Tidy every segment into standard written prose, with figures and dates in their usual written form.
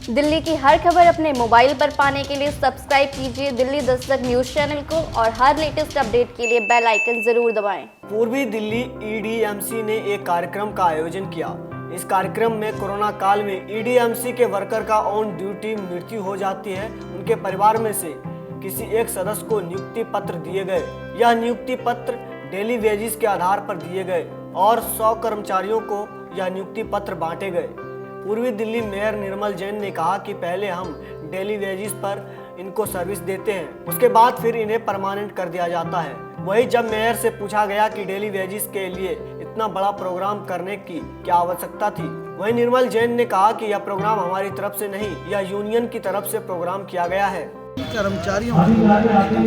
दिल्ली की हर खबर अपने मोबाइल पर पाने के लिए सब्सक्राइब कीजिए दिल्ली दस्तक न्यूज चैनल को और हर लेटेस्ट अपडेट के लिए बेल आइकन जरूर दबाएं। पूर्वी दिल्ली ईडीएमसी ने एक कार्यक्रम का आयोजन किया। इस कार्यक्रम में कोरोना काल में ईडीएमसी के वर्कर का ऑन ड्यूटी मृत्यु हो जाती है, उनके परिवार में से किसी एक सदस्य को नियुक्ति पत्र दिए गए। यह नियुक्ति पत्र डेली वेजेस के आधार पर दिए गए और 100 कर्मचारियों को यह नियुक्ति पत्र बांटे गए। पूर्वी दिल्ली मेयर निर्मल जैन ने कहा कि पहले हम डेली वेजेस पर इनको सर्विस देते हैं, उसके बाद फिर इन्हें परमानेंट कर दिया जाता है। वही जब मेयर से पूछा गया कि डेली वेजेस के लिए इतना बड़ा प्रोग्राम करने की क्या आवश्यकता थी, वही निर्मल जैन ने कहा कि यह प्रोग्राम हमारी तरफ से नहीं, यह यूनियन की तरफ से प्रोग्राम किया गया है। कर्मचारियों की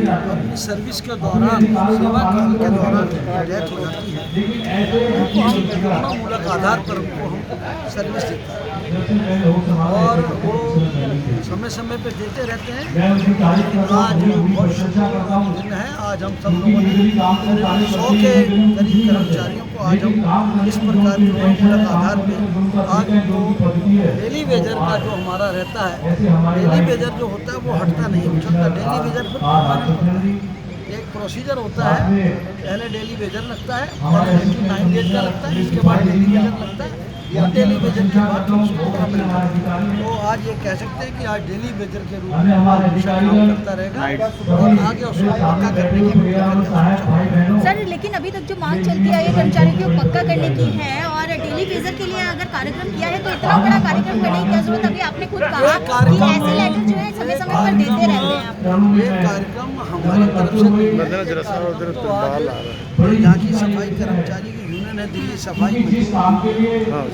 अपनी सर्विस के दौरान, सेवा काल के दौरान डेथ हो जाती है, उनको हम तुलनामूलक आधार पर उनको हम सर्विस देते हैं और वो समय समय पे देते रहते हैं। लेकिन आज बहुत शुभ दिन है। आज हम सब लोगों ने 100 के करीब कर्मचारियों को आज हम इस प्रकार तुलनामूलक आधार पर आज तो डेली वेजर का जो हमारा रहता है, डेली वेजर जो होता है वो हटता नहीं हो सकता। डेली वेजर पर परमानेंट होता है। एक प्रोसीजर होता है, पहले डेली वेजर लगता है, पहले 89 डेज का लगता है, इसके बाद डेली वेजर लगता है और डेली वेजर के बाद उसको परमानेंट होता है। तो आज ये कह सकते हैं कि आज डेली वेजर के रूप में काम करता रहेगा और आगे उसको पक्का करने की सर, लेकिन अभी तक जो मांग चलती है ये कर्मचारियों को पक्का करने की है और डेली वेजर के लिए अगर कार्यक्रम किया है तो इतना बड़ा कार्यक्रम करने की क्या जरूरत? अभी आपने खुद कहा कि ऐसे लेटर जो है समय समय पर देते रहते हैं आप। ये कार्यक्रम हमारी तरफ से यहाँ की सफाई कर्मचारी की यूनियन है दिल्ली सफाई मजदूर,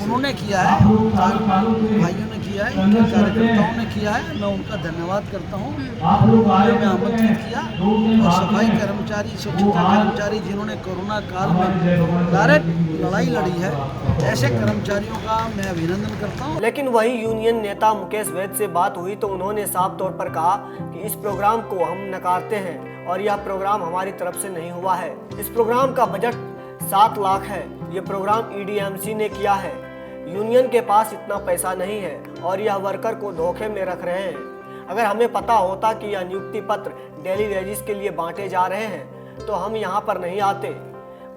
उन्होंने किया है, भाइयों ने किया है, इनके कार्यकर्ताओं ने किया है। मैं उनका धन्यवाद करता हूँ। मुझे मैं आमंत्रित किया और सफाई कर्मचारी, स्वच्छता कर्मचारी जिन्होंने कोरोना काल में डायरेक्ट लड़ाई लड़ी है, ऐसे कर्मचारियों का मैं अभिनंदन करता हूँ। लेकिन वही यूनियन नेता मुकेश वैद से बात हुई तो उन्होंने साफ तौर पर कहा कि इस प्रोग्राम को हम नकारते हैं और यह प्रोग्राम हमारी तरफ से नहीं हुआ है। इस प्रोग्राम का बजट 7 लाख है। ये प्रोग्राम ईडीएमसी ने किया है। यूनियन के पास इतना पैसा नहीं है और यह वर्कर को धोखे में रख रहे हैं। अगर हमें पता होता कि यह नियुक्ति पत्र डेली वेजेस के लिए बांटे जा रहे हैं तो हम यहाँ पर नहीं आते।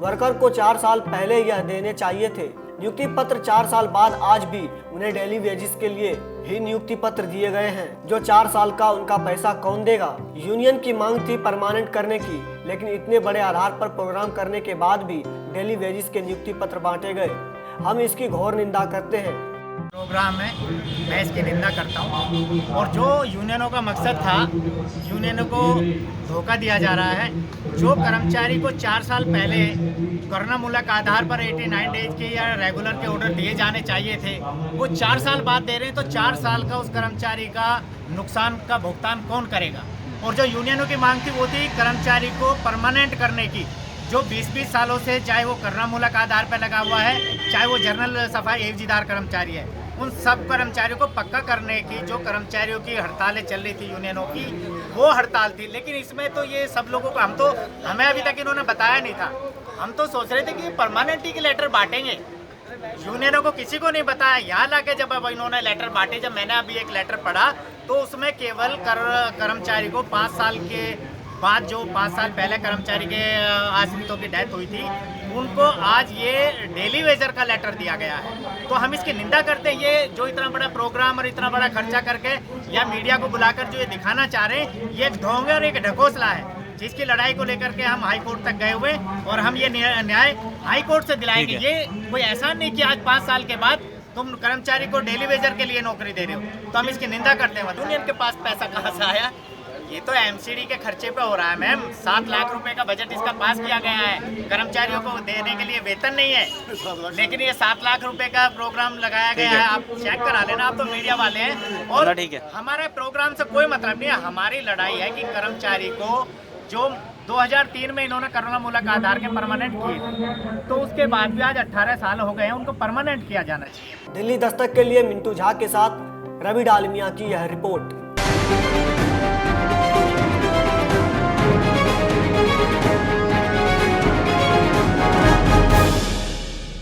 वर्कर को 4 साल पहले यह देने चाहिए थे। नियुक्ति पत्र 4 साल बाद आज भी उन्हें डेली वेजेस के लिए ही नियुक्ति पत्र दिए गए हैं। जो 4 साल का उनका पैसा कौन देगा? यूनियन की मांग थी परमानेंट करने की, लेकिन इतने बड़े आधार पर प्रोग्राम करने के बाद भी डेली वेजेस के नियुक्ति पत्र बांटे गए। हम इसकी घोर निंदा करते हैं। प्रोग्राम है, मैं इसकी निंदा करता हूँ और जो यूनियनों का मकसद था, यूनियनों को धोखा दिया जा रहा है। जो कर्मचारी को 4 साल पहले कोरोनामूलक आधार पर 89 डेज के या रेगुलर के ऑर्डर दिए जाने चाहिए थे, वो 4 साल बाद दे रहे हैं, तो 4 साल का उस कर्मचारी का नुकसान का भुगतान कौन करेगा? और जो यूनियनों की मांग थी वो थी कर्मचारी को परमानेंट करने की। जो 20-20 सालों से चाहे वो कोरोनामूलक आधार पर लगा हुआ है, चाहे वो जनरल सफाई एवजीदार कर्मचारी है, उन सब कर्मचारियों को पक्का करने की जो कर्मचारियों की हड़तालें चल रही थी यूनियनों की, वो हड़ताल थी। लेकिन इसमें तो ये सब लोगों को हमें अभी तक इन्होंने बताया नहीं था। हम तो सोच रहे थे कि परमानेंटी के लेटर बांटेंगे, यूनियनों को किसी को नहीं बताया। यहाँ लाके जब अब इन्होंने लेटर बांटे, जब मैंने अभी एक लेटर पढ़ा तो उसमें केवल कर्मचारी को 5 साल के बाद, जो 5 साल पहले कर्मचारी के आश्रितों की डेथ हुई थी, उनको आज ये डेली वेजर का लेटर दिया गया है। तो हम इसकी निंदा करते हैं। ये जो इतना बड़ा प्रोग्राम और इतना बड़ा खर्चा करके या मीडिया को बुलाकर जो ये दिखाना चाह रहे हैं, ये एक ढोंग और एक ढकोसला है, जिसकी लड़ाई को लेकर के हम हाई कोर्ट तक गए हुए और हम ये न्याय हाई कोर्ट से दिलाएंगे। ये कोई ऐसा नहीं कि आज 5 साल के बाद तुम कर्मचारी को डेली वेजर के लिए नौकरी दे रहे हो। तो हम इसकी निंदा करते हैं। यूनियन के पास पैसा कहाँ से आया? ये तो एमसीडी के खर्चे पे हो रहा है मैम। 7 लाख रुपए का बजट इसका पास किया गया है। कर्मचारियों को देने के लिए वेतन नहीं है, लेकिन ये 7 लाख रुपए का प्रोग्राम लगाया गया है। आप चेक करा लेना, आप तो मीडिया वाले हैं। और हमारे प्रोग्राम से कोई मतलब नहीं है। हमारी लड़ाई है कि कर्मचारी को जो 2003 में इन्होंने कोरोनामूलक आधार के परमानेंट किए, तो उसके बाद भी आज 18 साल हो गए हैं, उनको परमानेंट किया जाना चाहिए। दिल्ली दस्तक के लिए मिंटू झा के साथ रवि डालमिया की यह रिपोर्ट।